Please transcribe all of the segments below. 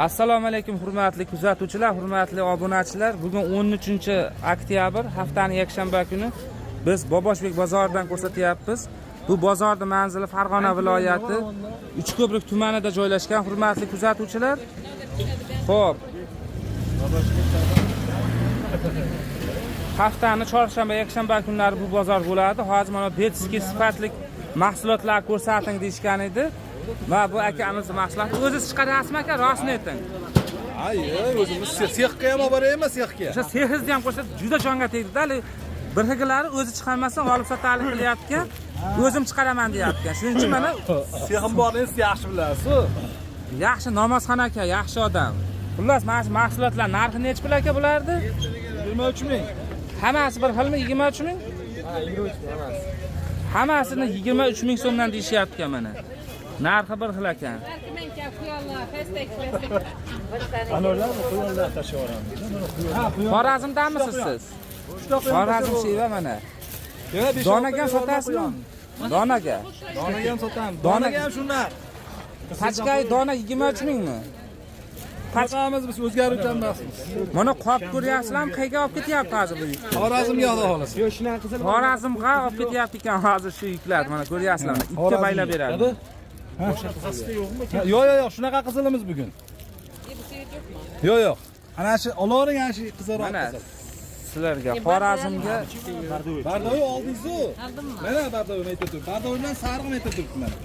Assalomu alaykum hurmatli kuzatuvchilar, hurmatli obunachilar. Bugun 13-oktyabr, haftaning yakshanba kuni biz Boboshbek bozoridan ko'rsatyapmiz. Bu bozorning manzili Farg'ona viloyati, Uchko'prik tumanida joylashgan hurmatli kuzatuvchilar. Xo'p. Haftaning chorshanba, yakshanba kunlari bu bozor bo'ladi. Hozir mana betski sifatli mahsulotlar ko'rsating deyishgan edi. Va bu akamiz mahsulotni o'zingiz chiqaryapsizmi aka? Rostni ayting. Ay, o'zimiz sexga ham olib boraymi, sexga? O'sha sexingizni ham ko'rsatib, juda jonga tegdi-da. Bir xilgilari o'zi chiqarmasdan olib sotalik qilyapti. O'zim chiqaraman deyapti. Shuning uchun mana Sexim boringiz yaxshi bilasiz. Yaxshi namozxon aka, yaxshi odam. Xullas, mana shu mahsulotlar narxi necha pul aka bulardi? 23 ming. Hammasi bir xilmi? 23 ming? Ha, 23 ming emas. Hammasini 23 ming so'mdan deyishyapti mana. Narxi bir xil ekan. Anorlar quyonlar tashaveramiz. Ha, Xorazmdanmisiz siz? Xorazm sheva mana. Donaga ham sotasizmi? Donaga. Donaga ham sotamiz. Donaga Donaga ham shunday. Pachkay dona 23 mingmi? Pachqamiz biz o'zgaruvchan emasmiz. Mana qop ko'ryapsizlarmi? Qayerga olib ketyapti hozir bu yuk? Xorazmga xudo xolasa. Yo'q, shunaqa qizil. Xorazmga olib ketyapti ekan hozir shu yuklar. Mana ko'ryapsizlarmi? Ikki baylab beradi. Yo'q, shunaqa qizilimiz bugun. Yo'q. Ana shu olovering ana shu qizarib Mana qizil. sizlarga Xorazmga Bardoy oldingiz-ku. Mana bardoy aytib turibdi. Bardoy bilan sariq aytib turibdi mana.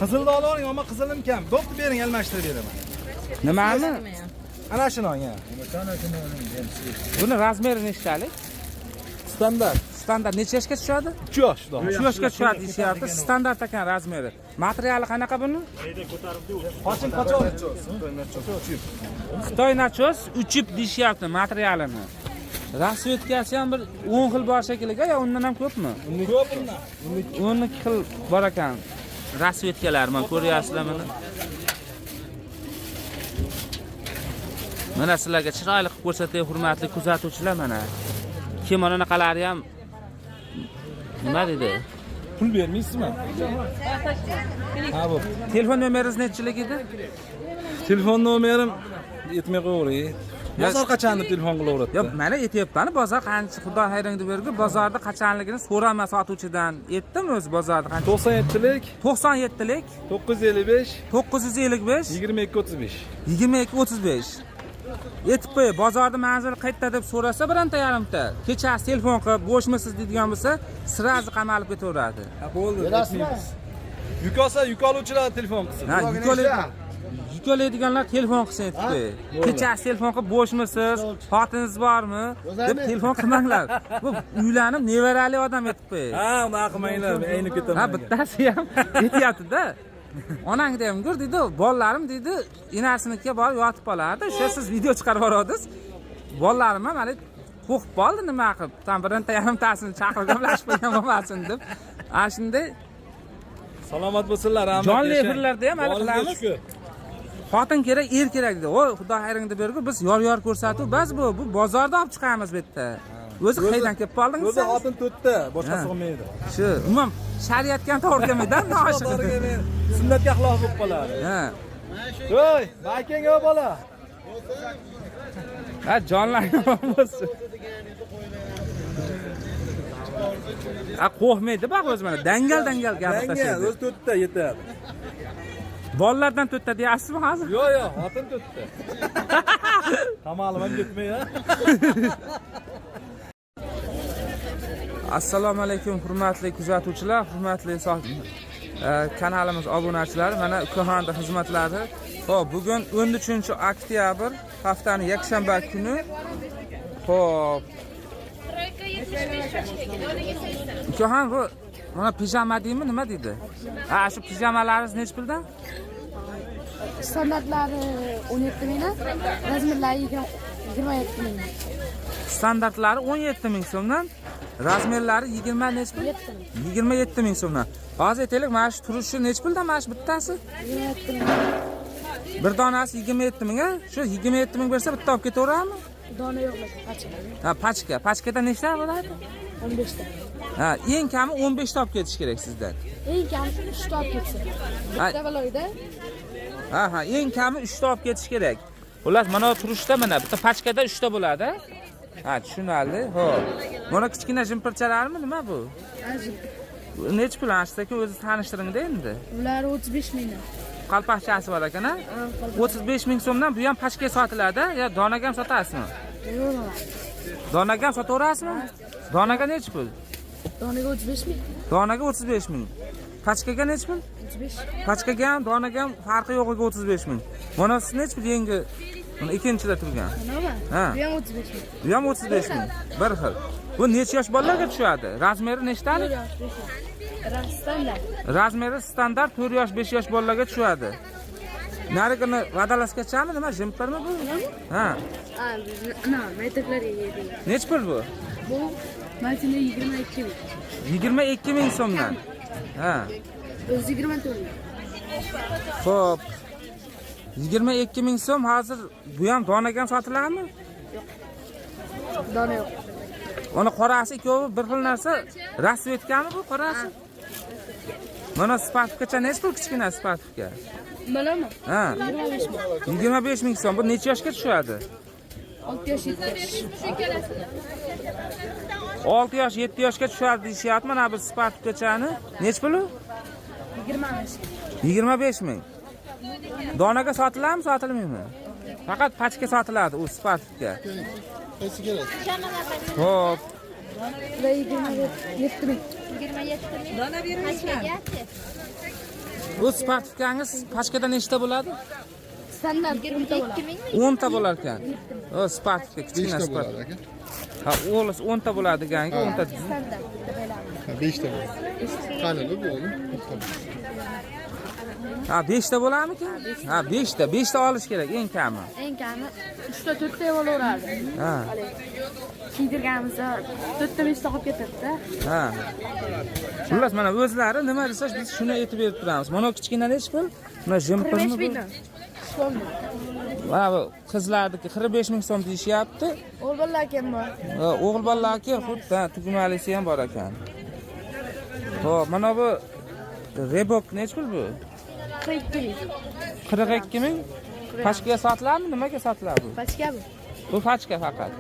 Qizilni olovering, ammo qizilim kam. Bo'pti, bering, almashtirib beraman. nimani? Ana shuni oling. Buni razmeri nechtalik? Standart. Standart necha yoshga tushadi? 3 yosh. 3 yoshga tushadi deyishyapti. Standart ekan razmeri. Materiali qanaqa buni? Qachon? Xitoy nachos uchib deyishyapti materialini. Rasvetkasi ham bir 10 xil bor shekilliga, yo undan ham ko'pmi? Ko'p bundan. 12 xil bor ekan. Rasvetkalar mana ko'ryapsizlar mana. Mana sizlarga chiroyli qilib ko'rsatay hurmatli kuzatuvchilar mana. Kimonoqalari ham nima dedi? Pul bermaysizmi? Ha, bu. Telefon nomeringiz nechilik edi? Telefon nomerim yetmay qo'yavering. Bozor qachonni telefon qilaveradi? Yo'q, mana aytayapman, bozor qancha xudo xayringni berdi, bozorda qachonligini so'rama sotuvchidan. Aytdim o'zi bozorda qancha. 97lik, 97lik, 955, 955, 2235. 2235. Aytib qo'y, bozorda manzil qayerda deb so'rasa bironta yarimta. Kechasi telefon qilib, bo'shmisiz deydigan bo'lsa, sirazi qamalib ketaveradi. Ha, bo'ldi. Yuk olsa, yuk oluvchilar telefon qilsin. Ha, yuk oladiganlar telefon qilsin aytib qo'y. Kechasi telefon qilib, bo'shmisiz, xotiningiz bormi deb telefon qilmanglar. Bu uylanib, nevarali odam aytib qo'y. Ha, unaqa qilmanglar, men aynib ketaman. Ha, bittasi ham aytayapti-da. Onangda ham ko'r dedi, bolalarim dedi, enasinikiga borib yotib qolardi. O'sha siz video chiqarib yuborasiz. Bolalarim ham hali qo'rqib qoldi nima qilib. Tam bironta yarimtasini chaqirib gaplashib qo'ygan bo'lmasin deb. Ana shunday Salomat bo'lsinlar, rahmat. jonli efirlarda ham hali qilamiz. Xotin kerak, er kerak dedi. Voy, xudo xayringni bergur, biz yor ko'rsatuv, bas bu bozorda olib chiqamiz bu yerda. O'zi qaydan kelib qoldingiz? O'zi xotin to'rtta, boshqa sig'maydi. Shu, umuman shariatga ham to'g'ri kelmaydi-da, noshir. Sunnatga xilof bo'lib qoladi. Ha. Voy, bakang o bola. Ha, jonlangan bo'lsin. Ha, qo'rqmaydi baq o'zi mana dangal gap tashlaydi. O'zi to'rtta yetadi. Bolalardan to'rtta deyapsizmi hozir? Yo'q, xotin to'rtta. Qamalim ham ketmay, ha. Assalomu alaykum hurmatli kuzatuvchilar, hurmatli kanalimiz obunachilari, mana ukaxonda xizmatlari. Xo'p, bugun 13-oktyabr, haftaning yakshanba kuni. Xo'p. Ukaxon bu mana pijama deymi, nima deydi? Ha, shu pijamalaringiz nech puldan? Standartlari 17 mingdan, razmerlari 27 ming. Standartlari 17 ming so'mdan, razmerlari 20 nech pul? 27 ming so'mdan. Hozir aytaylik, mana shu turishi nech puldan mana shu bittasi? 27 ming. Bir donasi 27 ming, ha? Shu 27 ming bersa bitta olib ketaveradimi? Dona yo'q, pachka. Ha, pachka. Pachkada nechta bo'ladi? 15 ta. Ha, eng kami 15 ta olib ketish kerak sizdan. Eng kam 3 ta olib ketsa. Bitta viloyda Ha, eng kami 3 ta olib ketish kerak. Xullas, mana bu turishda mana bitta pachkada 3 ta bo'ladi. Ha, tushunarli. Xo'p. Mana kichkina jimpirchalarmi nima bu? Nech pul ashtaga o'zi tanishtiring-da endi. Ular 35 mingdan. Qalpaqchasi bor ekan-a? 35 ming so'mdan bu ham pachka sotiladi, yo donaga ham sotasizmi? Yo'q. Donaga ham sotaverasizmi? Donaga nech pul? Donaga 35 ming. Donaga 35 ming. Pachkaga nech pul? 35. Pachkaga ham, donaga ham farqi yo'qiga 35 ming. Mana siz nech pul yangi? Mana ikkinchida turgan. Manami? Ha. Bu ham 35 ming. Bu ham 35 ming. Bir xil. Bu necha yosh bolalarga tushadi? Razmeri nechtalik? 4 yosh, 5 yosh. Standart. Razmeri standart 4 yosh, 5 yosh bolalarga tushadi. Narigini vadalaskachami nima? Jimparmi bu? Ha. Metrlarga yedi. Nech pul bu? Bu matini 22 ming. 22 ming so'mdan. Ha. O'zi 24 ming. Xo'p. 22 ming so'm hozir bu ham donaga ham sotiladimi? Dona yo'q. Ona qorasi ikkovi bir xil narsa. Rasvetgami bu qorasi? Mana Sparkgacha nech pul kichkina Sparkga? Manami? Ha. 25 ming. 25 ming so'm. Bu necha yoshga tushadi? 6 yosh, 7 yosh. 6 yosh, 7 yoshga tushadi deyishyapti. Mana bu Sparkgachani nech puli? 25. 25 ming. Donaga sotiladimi, sotilmaymi? Faqat pachka sotiladi u Sparkga. Qaysi kerak? Xo'p. Ular 27 ming. 27 ming. Dona bermaysan. Bu Sparkgangiz pachkada nechta bo'ladi? Standart 22 ming. 10 ta bo'lar ekan. O Sparkga kichkina Spark. Ha, o'g'lis 10 ta bo'ladi deganiga 10 ta. standart deb aylaman. 5 ta bo'ladi. Qani bu o'g'lim? Ha, 5 ta bo'larmikan? Ha, 5 ta. 5 ta olish kerak eng kami. Eng kami 3 ta 4 ta bo'laveradi. Ha. Kiydirganimizda 4 ta 5 ta qolib ketadi-da. Ha. Xullas mana o'zlari nima desa biz shuni aytib berib turamiz. Mana kichkina nech pul? Mana jimpirmi 25 bu? mingdan. So'mmi? Mana bu qizlarniki 45 ming so'm deyishyapti. O'g'il bolalar ham bor. O'g'il bolalarki xuddi tugmalisi ham bor ekan. Xo'p, mana bu Reebok nech pul bu? 42 ming. 42 ming. Pachkaga sotiladimi? Nimaga sotiladi bu? Pachka bu. Bu pachka faqat.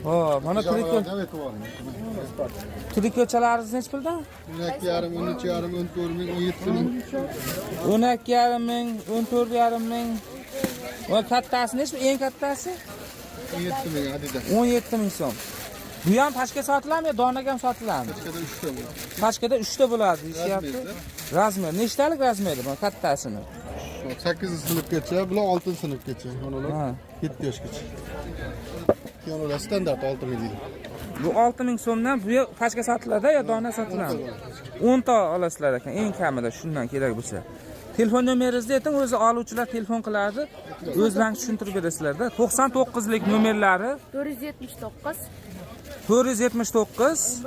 Xo'p, mana trikochalaringiz nech puldan? 12,5, 13,5, 14 ming, 17 ming. 12,5 ming, 14,5 ming. Va kattasi nech pul? Eng kattasi 17 ming Adidas. 17 ming so'm. Bu ham pachka sotiladimi yo donaga ham sotiladimi? Pachkada 3 ta bo'ladi. Pachkada 3 ta bo'ladi deyishyapti. Razmer. Nechtalik razmeri bu kattasini? 8-sinfgacha, bular 6-sinfgacha. Onalar Ha. 7 yoshgacha. Yo'qlar standart 6 ming deydi. Bu 6 ming so'mdan bu pachka sotiladi yo dona sotiladimi? 10 ta olasizlar ekan eng kamida shundan kerak bo'lsa. Telefon nomeringizni ayting, o'zi oluvchilar telefon qiladi. O'zlaringiz tushuntirib berasizlar-da. 99lik nomerlari 479 479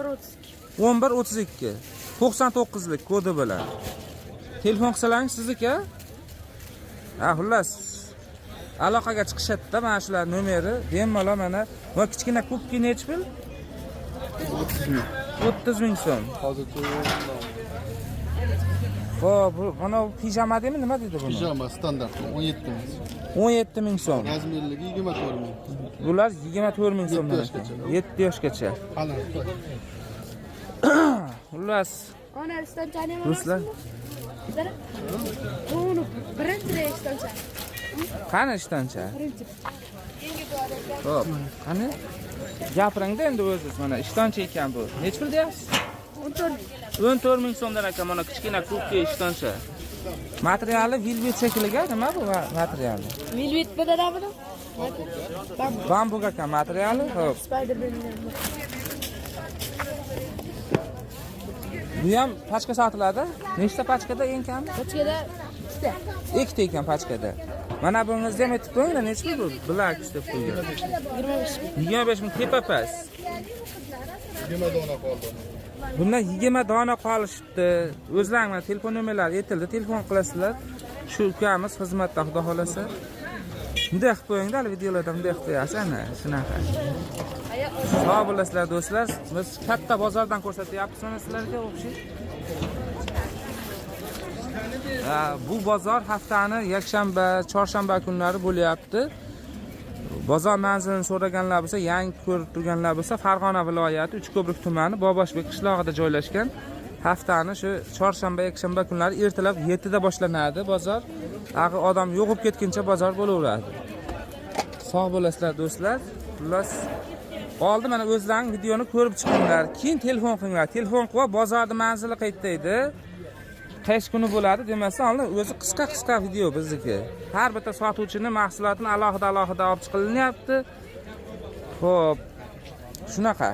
1132. 1132 99lik kodi bilan. Telefon qilsalaringiz sizniki. Ha, xullas. Aloqaga chiqishadi-da mana shular nomeri. Bemalol mana va kichkina kubki nech pul? 30 ming. 30 ming so'm. Hozircha Xo'p, mana bu pijama deymi, nima deydi buni? pijama standart 17 ming. 17 ming so'm. Razmerligi 24 ming. Bular 24 ming so'mdan. 7 yoshgacha. 7 yoshgacha. Qani. Xullas, Ona istanchani ham do'stlar, Uni birinchi istancha. qani ishtoncha? Birinchi. Xo'p, qani? Gapiring-da endi o'zingiz mana ishtoncha ekan bu. Nech pul deyapsiz? 14 ming so'mdan ekan mana kichkina kubki ishtoncha. Materiali velvet shakliga nima bu materiali? Velvet biladami? Bambuk ekan materiali. Xo'p. Spider-Man. Bu ham pachka sotiladi. Nechta pachkada eng kami? Pachkada 2 ta. Ikkita ekan pachkada. Mana bungizni ham aytib qo'ying-da, nech pul bu? Black deb qo'ygan. 25 ming. 25 ming tepa pas. 20 dona qoldi. Bundan 20 dona qolishibdi. O'zlaring mana telefon nomerlari aytildi, telefon qilasizlar. Shu ukamiz xizmatda xudo xolasa. Bunday qilib qo'ying-da, videolarda bunday qilib qo'yasiz ana, shunaqa. Sog' bo'lasizlar do'stlar. Biz katta bozordan ko'rsatyapmiz mana sizlarga o'xshaydi. Bu bozor haftani yakshanba, chorshanba kunlari bo'lyapti. Bozor manzilini so'raganlar bo'lsa, yangi ko'rib turganlar bo'lsa, Farg'ona viloyati Uchko'prik tumani Boboshbek qishlog'ida joylashgan. Haftani shu chorshanba, yakshanba kunlari ertalab 7 da boshlanadi bozor. Aql odam yo'qib ketguncha bozor bo'laveradi. Sog' bo'lasizlar do'stlar. Xullas, oldi mana o'zlaring videoni ko'rib chiqinglar. Keyin telefon qilinglar. Telefon qilib bozorda manzili qaytdaydi. Qaysi kuni bo'ladi demasa, o'zi qisqa video bizniki. Har bitta sotuvchini mahsulotini alohida olib chiqilinyapti. Xo'p, shunaqa.